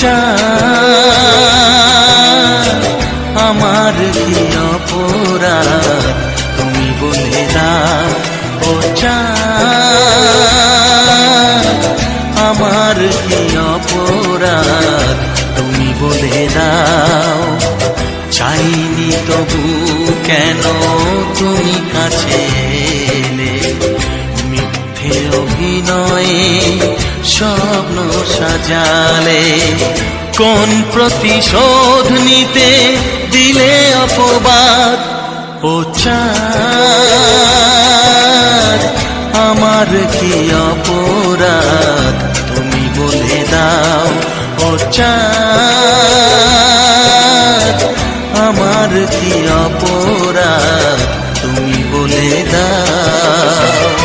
চাঁদ আমার কি অপরাধ তুমি বলে দাও। ও চাঁদ আমার কি অপরাধ তুমি বলে দাও। চাইনি তবু কেন তুমি কাছে এলে, মিথ্যে অভিনয়ে স্বপ্ন সাজালে। কোন প্রতিশোধ নিতে দিলে অপবাদ। ও চাঁদ আমার কি অপরাধ তুমি বলে দাও। ও চাঁদ আমার কি অপরাধ তুমি বলে দাও।